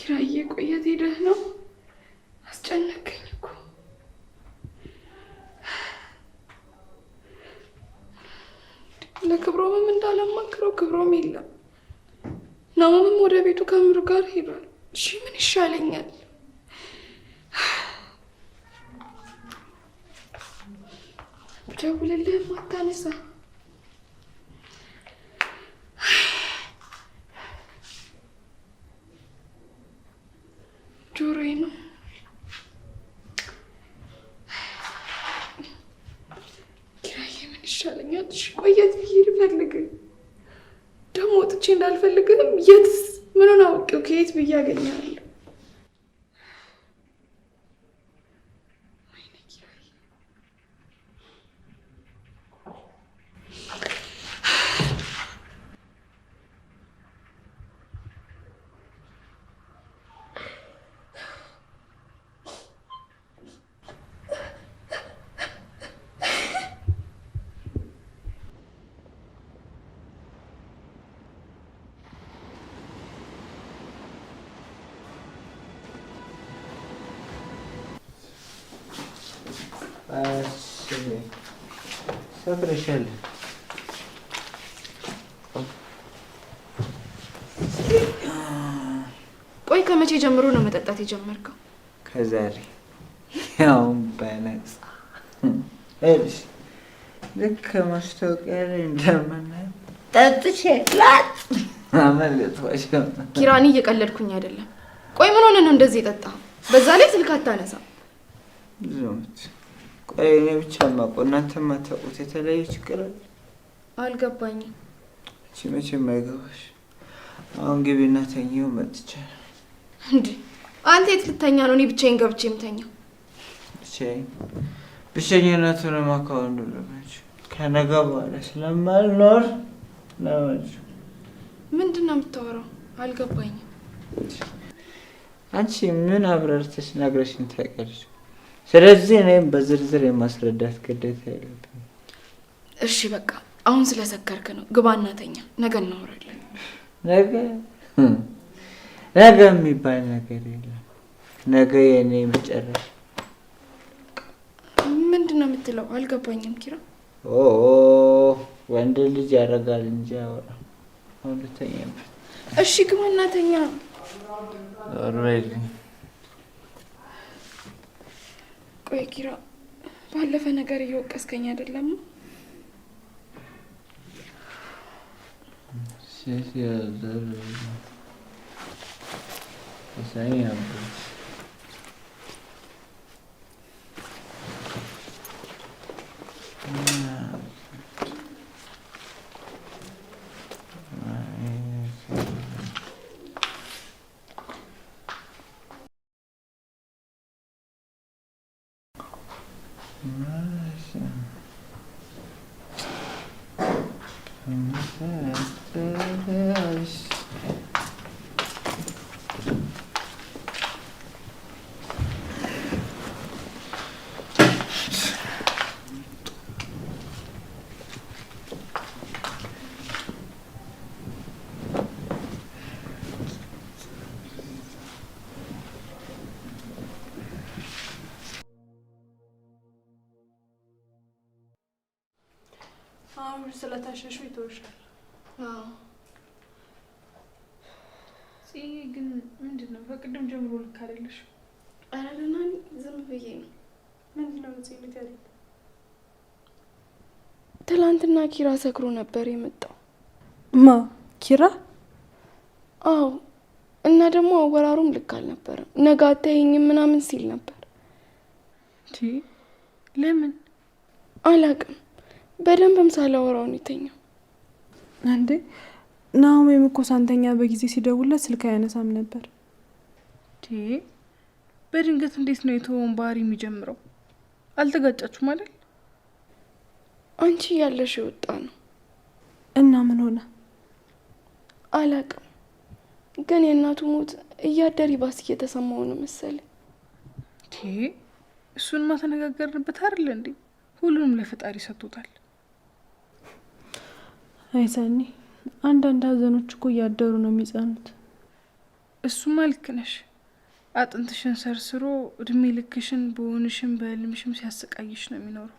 ኪራዬ ቆየት ሄደህ ነው? አስጨነቀኝ እኮ። ለክብሮምም እንዳላማክረው ክብሮም የለም። ናሆምም ወደ ቤቱ ከምሩ ጋር ሄዷል። እሺ ምን ይሻለኛል? ብደውልልህም አታነሳ። ጆሮዬ ነው። ኪራዬ ምን ይሻለኛል? እሺ ቆየት ብዬ ልፈልግ ደግሞ ወጥቼ እንዳልፈልግህም የትስ ምኑን አውቄው ከየት ብዬ አገኛለሁ? ሰክረሻል። ቆይ ከመቼ ጀምሮ ነው መጠጣት የጀመርከው? ከዛሬ ያው በነፃ እሺ። ልክ ማስታወቂያ ላይ እንደምናየው ጠጥቼ ላጥ አመለጥኩሽ። ኪራኒ እየቀለድኩኝ አይደለም። ቆይ ምን ሆነ ነው እንደዚህ የጠጣኸው? በዛ ላይ ስልክ አታነሳም። ዞት ቆይ እኔ ብቻ ማውቀው እናንተ ማታውቁት የተለየ ችግር አለ? አልገባኝም። እቺ መቼም አይገባሽ። አሁን ግቢና ተኝው መጥቻለሁ። እንዴ አንተ የት ልተኛ ነው? እኔ ብቻዬን ገብቼ የምተኛው? ብቸኝነቱን ማካወንዱ ለማች ከነገ በኋላ ስለማልኖር ለማች። ምንድን ነው የምታወራው? አልገባኝም። አንቺ ምን አብረርተሽ ነግረሽኝ ታውቂያለሽ? ስለዚህ እኔም በዝርዝር የማስረዳት ግዴታ የለብኝም። እሺ በቃ አሁን ስለሰከርክ ነው። ግባና ተኛ። ነገ እናወራለን። ነገ የሚባል ነገር የለም። ነገ የኔ መጨረሻ። ምንድን ነው የምትለው? አልገባኝም ኪራ። ወንድ ልጅ ያደርጋል እንጂ አወራ። አሁን ልተኛበት። እሺ ግባና ተኛ። ኦልሬዲ ቆይ ኪራ፣ ባለፈ ነገር እየወቀስከኝ አይደለም? ሴት ያዘር ሳይያምር አሁን ስለታሸሹ ይተውሻል። አዎ ግን ምንድነው? በቅድም ጀምሮ ልክ አይደለሽ። አረና ዝም ብዬ ነው። ምንድነው ጽይት ያለው? ትላንትና ኪራ ሰክሮ ነበር የመጣው። ማ ኪራ? አዎ። እና ደግሞ አወራሩም ልክ አልነበረም። ነገ አታይኝም ምናምን ሲል ነበር። ለምን አላውቅም። በደንብም ሳላወራው ነው የተኛው። እንዴ ናሆም እኮ ሳንተኛ በጊዜ ሲደውልለት ስልክ አያነሳም ነበር። በድንገት እንዴት ነው የተወውን ባህሪ የሚጀምረው? አልተጋጫችሁም አይደል? አንቺ ያለሽ የወጣ ነው። እና ምን ሆነ? አላውቅም። ግን የእናቱ ሞት እያደር ይባስ እየተሰማው ነው መሰለኝ። እሱንማ ተነጋገርንበት አይደል እንዴ? ሁሉንም ለፈጣሪ ሰጥቶታል። አይሰኒ አንዳንድ ሀዘኖች እኮ እያደሩ ነው የሚጸኑት። እሱማ ልክ ነሽ። አጥንትሽን ሰርስሮ እድሜ ልክሽን በሆንሽም በህልምሽም ሲያሰቃይሽ ነው የሚኖረው።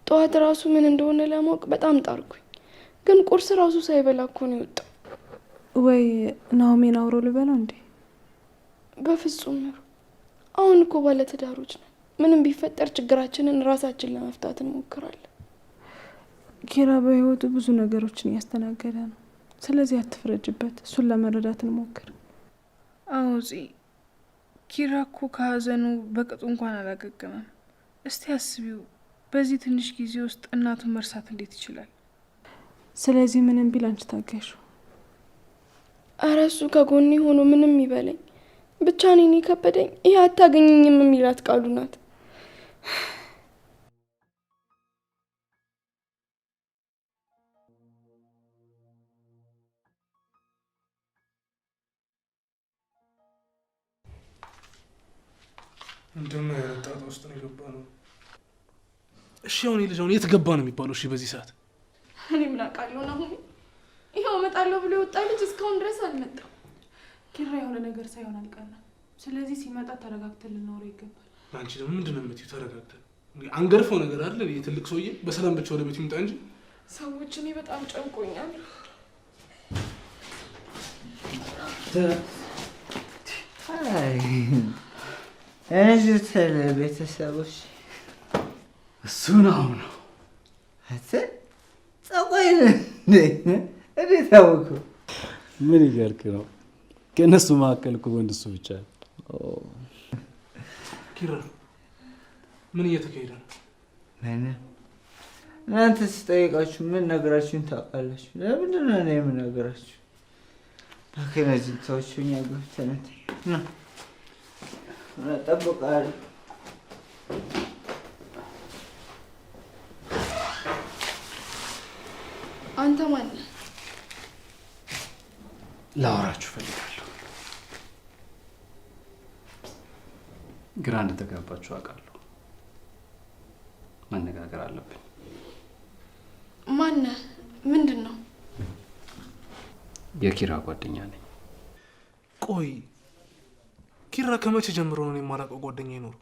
ጠዋት ራሱ ምን እንደሆነ ለማወቅ በጣም ጣርኩኝ፣ ግን ቁርስ ራሱ ሳይበላ እኮ ነው የወጣው። ወይ ናሆሜን አውሮ ልበለው እንዴ? በፍጹም ነው። አሁን እኮ ባለትዳሮች ነን። ምንም ቢፈጠር ችግራችንን ራሳችን ለመፍታት እንሞክራለን። ኪራ በህይወቱ ብዙ ነገሮችን እያስተናገደ ነው። ስለዚህ አትፍረጅበት፣ እሱን ለመረዳት እንሞክር። አዎ ኪራ እኮ ከሀዘኑ በቅጡ እንኳን አላገገመም። እስቲ አስቢው፣ በዚህ ትንሽ ጊዜ ውስጥ እናቱን መርሳት እንዴት ይችላል? ስለዚህ ምንም ቢል አንቺ ታገሹ። ኧረ እሱ ከጎኔ ሆኖ ምንም ይበለኝ፣ ብቻ እኔን የከበደኝ ይሄ አታገኘኝም የሚላት ቃሉ ናት። እንደምን አይነት ጣጣ ውስጥ ነው የገባ ነው? እሺ አሁን ልጅ አሁን የት ገባ ነው የሚባለው? እሺ በዚህ ሰዓት እኔ ምን አውቃለሁ? ናሆሜ ይኸው እመጣለሁ ብሎ የወጣ ልጅ እስካሁን ድረስ አልመጣም። ኪራ የሆነ ነገር ሳይሆን አልቀረም። ስለዚህ ሲመጣ ተረጋግተን ልናወራው ይገባል። አንቺ ደግሞ ምንድን ነው የምትይው? ተረጋግተን አንገርፈው ነገር አይደል? የትልቅ ሰውዬ በሰላም ብቻ ወደ ቤት ይምጣ እንጂ። ሰዎች እኔ በጣም ጨንቆኛል። እነዚህ ቤተሰቦች እሱን አሁን ነው ጸቆይን እንዴት አወቀው? ምን ይገልክ ነው? ከእነሱ መካከል እኮ ወንድ እሱ ብቻ። ኪራ ምን እየተካሄደ ነው? እናንተ ስጠይቃችሁ ምን ነገራችሁን ታውቃላችሁ? ለምንድን ነው እኔ የምነግራችሁ? ከነዚህ ሰዎች እኛ ገብተን ነው ጠብቃለሁ። አንተ ማን ነህ? ላወራችሁ ፈልጋለሁ። ግራ እንደተጋባችሁ አውቃለሁ። መነጋገር አለብን። ማን ነህ? ምንድን ነው? የኪራ ጓደኛ ነኝ። ቆይ ኪራ ከመቼ ጀምሮ ነው የማላውቀው ጓደኛ ይኖሩ?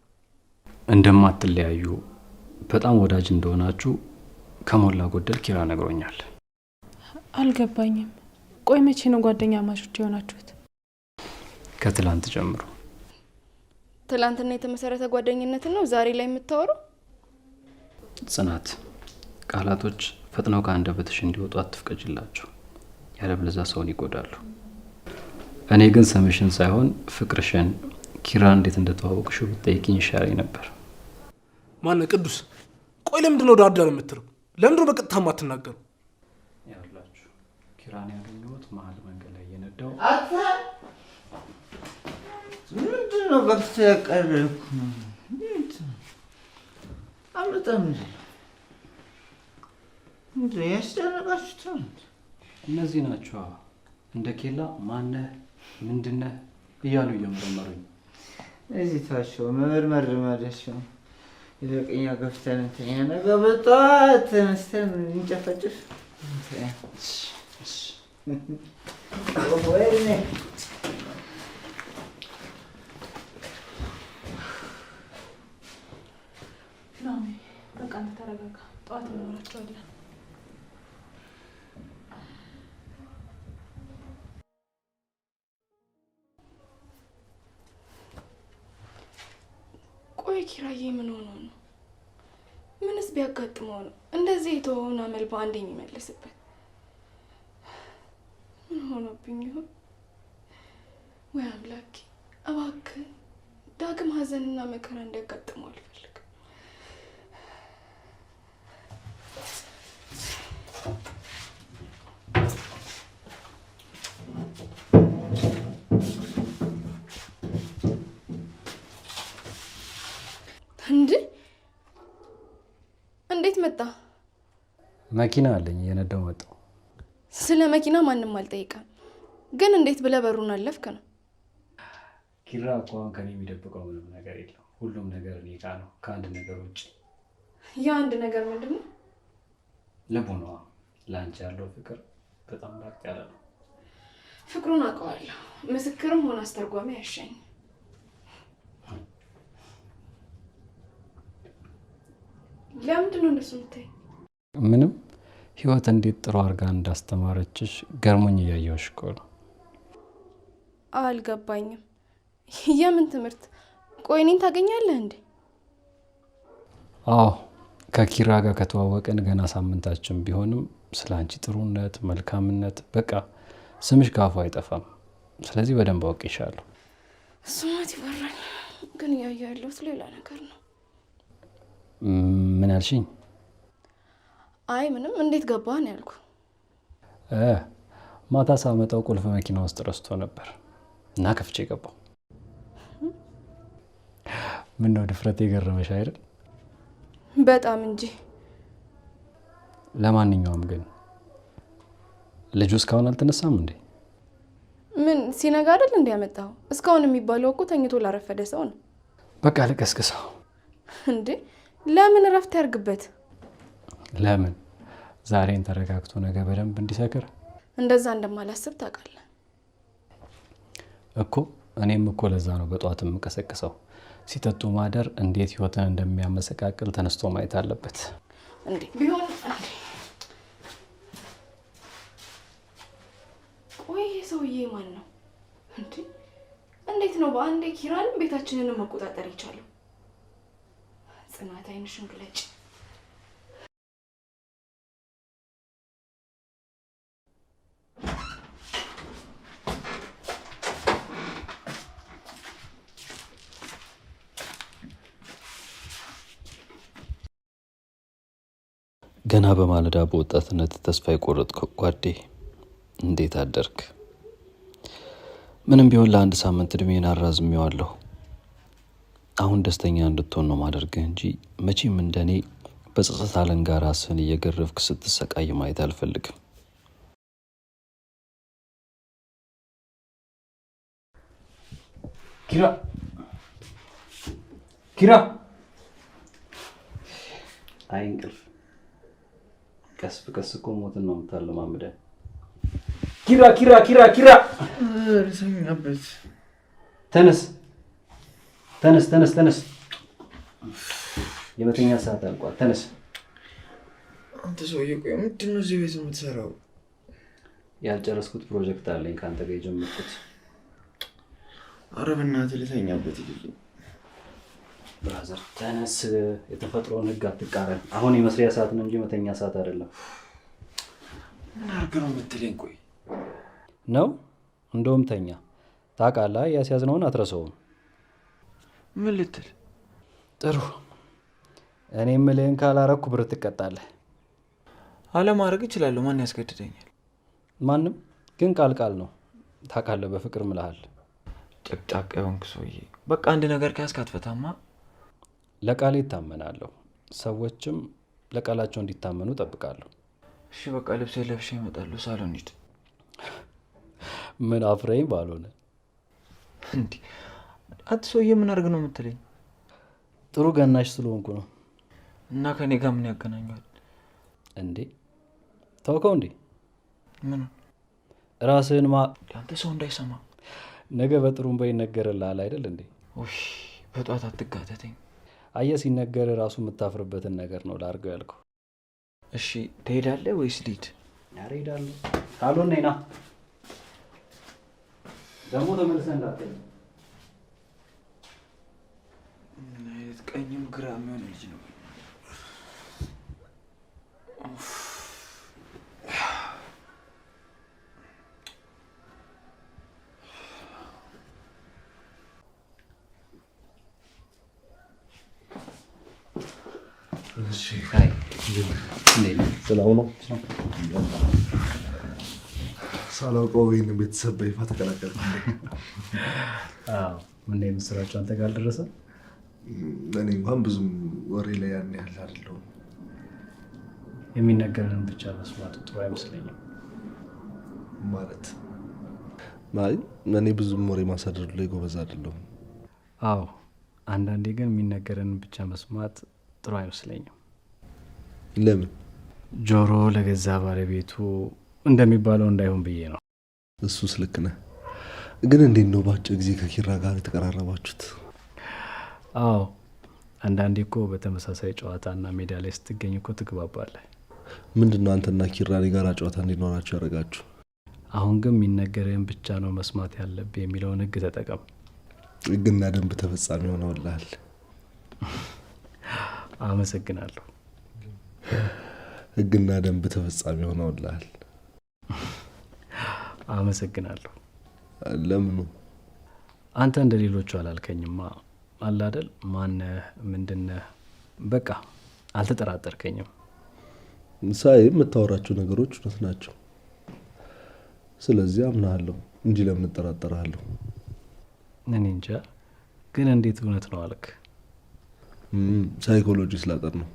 እንደማትለያዩ በጣም ወዳጅ እንደሆናችሁ ከሞላ ጎደል ኪራ ነግሮኛል። አልገባኝም። ቆይ መቼ ነው ጓደኛ ማቾች የሆናችሁት? ከትላንት ጀምሮ። ትላንትና የተመሰረተ ጓደኝነት ነው ዛሬ ላይ የምታወራው? ጽናት፣ ቃላቶች ፈጥነው ከአንደበትሽ እንዲወጡ አትፍቀጅላቸው፣ ያለበለዚያ ሰውን ይጎዳሉ። እኔ ግን ስምሽን ሳይሆን ፍቅርሽን፣ ኪራ እንዴት እንደተዋወቅሽው ብትጠይቂኝ ይሻለኝ ነበር። ማነው ቅዱስ? ቆይ ለምንድን ነው ዳርዳር የምትለው? ለምንድን ነው በቀጥታ የማትናገሩ? ያላችሁ ኪራን ያገኘሁት መሀል መንገድ ላይ እየነዳሁ። ምንድን ነው በፊት ያቀረብኩ? አምጣም እንዴ ያስጨነቃችሁ? እነዚህ ናቸው እንደ ኬላ ማነህ ምንድነህ እያሉ እየመረመሩኝ። እዚህ ታቸው መመርመር ማለቸው ይለቀኛ ገፍተን እንተኛ ነገ በጠዋት ተነስተን እንጨፈጭፍ። ወይኔ ናሆሜ በቃ ተረጋጋ፣ ጠዋት እናወራቸዋለን። ቆይ ኪራዬ ምን ሆኖ ነው? ምንስ ቢያጋጥመው ነው እንደዚህ የተወውን አመል በአንድ የሚመልስበት? ምን ሆኖብኝ ይሆን? ወይ አምላኬ እባክህ ዳግም ሀዘንና መከራ እንዲያጋጥመው አልፈልግም። እንዴ እንዴት መጣ? መኪና አለኝ እየነዳሁ መጣሁ። ስለ መኪና ማንም አልጠይቀም፣ ግን እንዴት ብለህ በሩን አለፍክ ነው? ኪራ እኮ አሁን ከኔ የሚደብቀው ምንም ነገር የለም። ሁሉም ነገር እኔ ጋ ነው ከአንድ ነገር ውጭ። የአንድ ነገር ምንድን ነው? ልቡ ነዋ። ለአንቺ ያለው ፍቅር በጣም ላቅ ያለ ነው። ፍቅሩን አውቀዋለሁ። ምስክርም ሆነ አስተርጓሚ ያሻኝ። ለምንድን ነው እንደሱ የምታይ? ምንም ህይወት እንዴት ጥሩ አድርጋ እንዳስተማረችሽ ገርሞኝ እያየሁሽ እኮ ነው። አልገባኝም። የምን ትምህርት? ቆይ እኔን ታገኛለህ እንዴ? አዎ ከኪራ ጋር ከተዋወቅን ገና ሳምንታችን ቢሆንም ስለ አንቺ ጥሩነት፣ መልካምነት በቃ ስምሽ ካፉ አይጠፋም። ስለዚህ በደንብ አውቄሻለሁ። እሱማት ይበራል፣ ግን እያየሁ ያለሁት ሌላ ነገር ነው። ምን አልሽኝ? አይ ምንም። እንዴት ገባህ ነው ያልኩ። ማታ ሳመጣው ቁልፍ መኪና ውስጥ ረስቶ ነበር እና ከፍቼ ገባው። ምን ነው ድፍረት የገረመሽ አይደል? በጣም እንጂ። ለማንኛውም ግን ልጁ እስካሁን አልተነሳም እንዴ? ምን ሲነጋ አይደል እንዴ ያመጣው? እስካሁን የሚባለው እኮ ተኝቶ ላረፈደ ሰው ነው። በቃ ልቀስቅሰው እንዴ? ለምን እረፍት ያርግበት? ለምን ዛሬን ተረጋግቶ ነገ በደንብ እንዲሰክር? እንደዛ እንደማላስብ ታውቃለህ እኮ። እኔም እኮ ለዛ ነው በጧት የምቀሰቅሰው። ሲጠጡ ማደር እንዴት ህይወትን እንደሚያመሰቃቅል ተነስቶ ማየት አለበት። እንዴ ቢሆን ቆይ ሰውዬ ማን ነው እንዴ? እንዴት ነው በአንዴ ኪራንም ቤታችንን መቆጣጠር ይቻላል? ጽናት አይንሽን ግለጭ። ገና በማለዳ በወጣትነት ተስፋ የቆረጥከው ጓዴ እንዴት አደርክ? ምንም ቢሆን ለአንድ ሳምንት እድሜን አራዝሜዋለሁ። አሁን ደስተኛ እንድትሆን ነው ማደርግህ እንጂ መቼም እንደኔ በጸጸት አለንጋ ራስህን እየገረፍክ ስትሰቃይ ማየት አልፈልግም። ኪራ አይ እንቅልፍ ቀስ በቀስ እኮ ሞትን ነው የምታለማምደን። ኪራ ልተኛበት። ተነስ። የመተኛ ሰዓት አልቋል። ተነስ። አንተ ሰውዬ ቆይ ምንድን ነው እዚህ ቤት የምትሰራው? ያልጨረስኩት ፕሮጀክት አለኝ ከአንተ ጋር የጀመርኩት። ኧረ በእናትህ ልተኛበት ይልኝ። ብራዘር ተነስ። የተፈጥሮን ህግ አትቃረን። አሁን የመስሪያ ሰዓት ነው እንጂ መተኛ ሰዓት አይደለም። ምን አድርገህ ነው የምትለኝ? ቆይ ነው እንደውም ተኛ። ታውቃለህ ያስያዝነውን አትረሳውም። ምን ልትል? ጥሩ እኔ የምልህን ካላረኩ ብር ትቀጣለህ። አለማድረግ እችላለሁ። ማን ያስገድደኛል? ማንም። ግን ቃል ነው። ታውቃለህ በፍቅር ምልሃል። ጨቅጫቃ የሆንክ ሰውዬ። በቃ አንድ ነገር ከያዝክ አትፈታማ። ለቃሌ እታመናለሁ። ሰዎችም ለቃላቸው እንዲታመኑ እጠብቃለሁ። እሺ በቃ ልብሴ ለብሼ እመጣለሁ። ሳሎን ሂድ። ምን አፍረኝ ባልሆነ እንዴ? አንተ ሰውዬ ምን አድርግ ነው የምትለኝ? ጥሩ ገናሽ ስለሆንኩ ነው። እና ከኔ ጋር ምን ያገናኘዋል እንዴ? ታውቀው እንዴ? ምን ራስህን አንተ ሰው እንዳይሰማ ነገ በጥሩምባ ይነገርልሃል አይደል እንዴ? እሺ በጧት አትጋተተኝ። አየህ ሲነገር ራሱ የምታፍርበትን ነገር ነው ላድርገው ያልከው። እሺ ትሄዳለህ ወይስ ልሂድ? ኧረ እሄዳለሁ። ካልሆነ ነይ ና። ደግሞ ተመልሰህ እንዳትል። ምን አይነት ቀኝም ግራ የሚሆን ልጅ ነው። ስላው ነው ሳላውቀው ይህን ቤተሰብ በይፋ ተቀላቀልኩ። ምን የምስራቸው አንተ ጋር አልደረሰ? እኔ እንኳን ብዙም ወሬ ላይ ያን ያህል አይደለሁም። የሚነገርን ብቻ መስማት ጥሩ አይመስለኝም። ማለት እኔ ብዙም ወሬ ማሳደር ላይ ጎበዝ አይደለሁም። አዎ አንዳንዴ ግን የሚነገርን ብቻ መስማት ጥሩ አይመስለኝም። ለምን? ጆሮ ለገዛ ባለቤቱ እንደሚባለው እንዳይሆን ብዬ ነው። እሱስ ልክ ነህ። ግን እንዴት ነው በአጭር ጊዜ ከኪራ ጋር የተቀራረባችሁት? አዎ አንዳንዴ እኮ በተመሳሳይ ጨዋታና ሜዳ ላይ ስትገኝ እኮ ትግባባለህ። ምንድን ነው አንተና ኪራ ጋር ጨዋታ እንዲኖራችሁ ያደረጋችሁ? አሁን ግን የሚነገርህን ብቻ ነው መስማት ያለብህ የሚለውን ህግ ተጠቀም። ህግና ደንብ ተፈጻሚ ሆነውልሃል። አመሰግናለሁ። ህግና ደንብ ተፈጻሚ ሆነውልሃል። አመሰግናለሁ። ለምኑ? አንተ እንደ ሌሎቹ አላልከኝማ። አለ አይደል ማነህ ምንድነህ? በቃ አልተጠራጠርከኝም። ሳይ የምታወራቸው ነገሮች እውነት ናቸው። ስለዚህ አምናለሁ እንጂ ለምን እጠራጠራለሁ? እኔ እንጃ ግን እንዴት እውነት ነው አልክ? ሳይኮሎጂ ስላጠር ነው።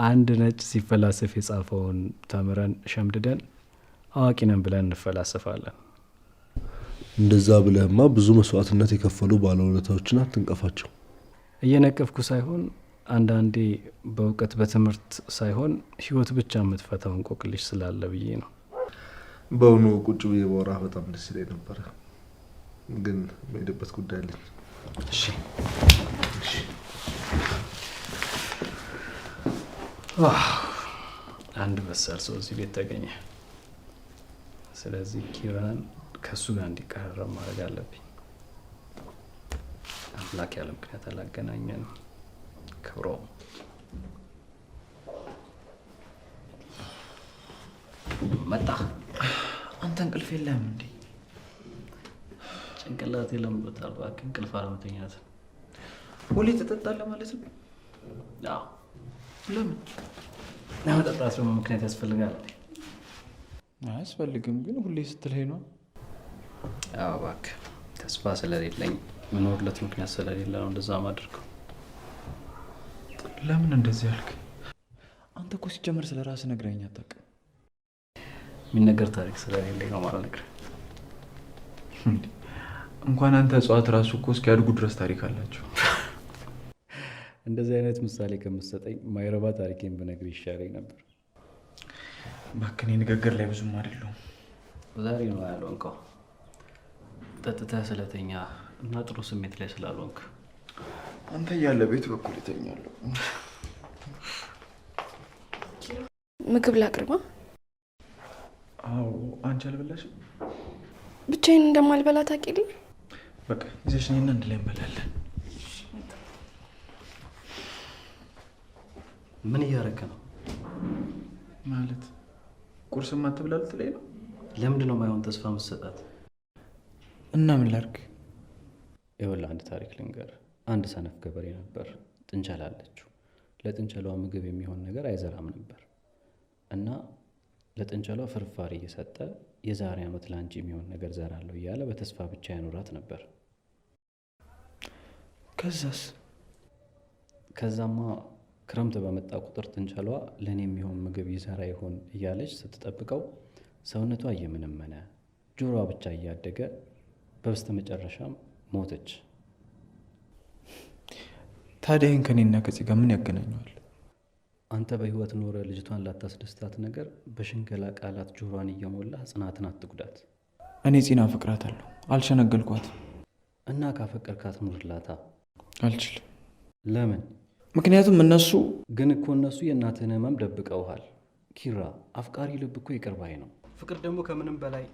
አንድ ነጭ ሲፈላሰፍ የጻፈውን ተምረን ሸምድደን አዋቂ ነን ብለን እንፈላሰፋለን። እንደዛ ብለህማ ብዙ መስዋዕትነት የከፈሉ ባለውለታዎችን አትንቀፋቸው። እየነቀፍኩ ሳይሆን አንዳንዴ በእውቀት በትምህርት ሳይሆን ህይወት ብቻ የምትፈታው እንቆቅልሽ ስላለ ብዬ ነው። በእውኑ ቁጭ ብዬ ባወራህ በጣም ደስ ይለኝ ነበረ፣ ግን የምሄድበት ጉዳይ አለኝ። እሺ አንድ በሳል ሰው እዚህ ቤት ተገኘ። ስለዚህ ኪራን ከሱ ጋር እንዲቀራረብ ማድረግ አለብኝ። አምላክ ያለ ምክንያት አላገናኘን። ክብሮ መጣ። አንተ እንቅልፍ የለህም እንዴ? ጭንቅላት የለምበታል። እባክህ እንቅልፍ አለመተኛት ሁሌ ትጠጣለህ ማለት ነው? አዎ። ለምን? ለመጠጣት ደግሞ ምክንያት ያስፈልጋል። አያስፈልግም፣ ግን ሁሌ ስትልሄ ነው። አዎ እባክህ፣ ተስፋ ስለሌለኝ ምኖርለት ምክንያት ስለሌለ ነው እንደዛ ማድረገው። ለምን እንደዚህ ያልክ? አንተ እኮ ሲጀመር ስለ ራስህ ነግረኸኝ አታውቅም። የሚነገር ታሪክ ስለሌለኝ ነው ማለት ነግረህ። እንኳን አንተ እጽዋት ራሱ እኮ እስኪያድጉ ድረስ ታሪክ አላቸው። እንደዚህ አይነት ምሳሌ ከምትሰጠኝ ማይረባ ታሪኬን ብነግርህ ይሻለኝ ነበር። እባክህ እኔ ንግግር ላይ ብዙም አይደለሁም። ዛሬ ነው ያልሆንከው። ጠጥተህ ስለተኛ እና ጥሩ ስሜት ላይ ስላልሆንክ። አንተ እያለ ቤት በኩል ይተኛለሁ። ምግብ ላቅርባ? አዎ። አንቺ አልበላሽም? ብቻዬን እንደማልበላ ታውቂልኝ። በቃ ይዘሽ ነይና አንድ ላይ እንበላለን። ምን እያደረገ ነው? ማለት ቁርስም አትብላ ልትለኝ ነው? ለምንድን ነው የማይሆን ተስፋ መሰጣት? እና ምን ላድርግ? ይኸውልህ አንድ ታሪክ ልንገር። አንድ ሰነፍ ገበሬ ነበር። ጥንቸል አለችው። ለጥንቸሏ ምግብ የሚሆን ነገር አይዘራም ነበር እና ለጥንቸሏ ፍርፋሪ እየሰጠ የዛሬ ዓመት ላንቺ የሚሆን ነገር ዘራለሁ እያለ በተስፋ ብቻ ያኖራት ነበር። ከዛማ ክረምት በመጣ ቁጥር ጥንቸሏ ለእኔ የሚሆን ምግብ ይዘራ ይሆን እያለች ስትጠብቀው ሰውነቷ እየመነመነ ጆሮዋ ብቻ እያደገ በበስተ መጨረሻም ሞተች። ታዲያ ይህን ከኔና ከዚህ ጋር ምን ያገናኘዋል? አንተ በህይወት ኖረ ልጅቷን ላታስደስታት ነገር በሽንገላ ቃላት ጆሮዋን እየሞላ ጽናትን አትጉዳት። እኔ ጺና አፈቅራታለሁ፣ አልሸነገልኳትም። እና ካፈቀርካት ኑርላታ። አልችልም። ለምን? ምክንያቱም እነሱ ግን እኮ እነሱ የእናትህን ህመም ደብቀውሃል። ኪራ፣ አፍቃሪ ልብ እኮ ይቅር ባይ ነው። ፍቅር ደግሞ ከምንም በላይ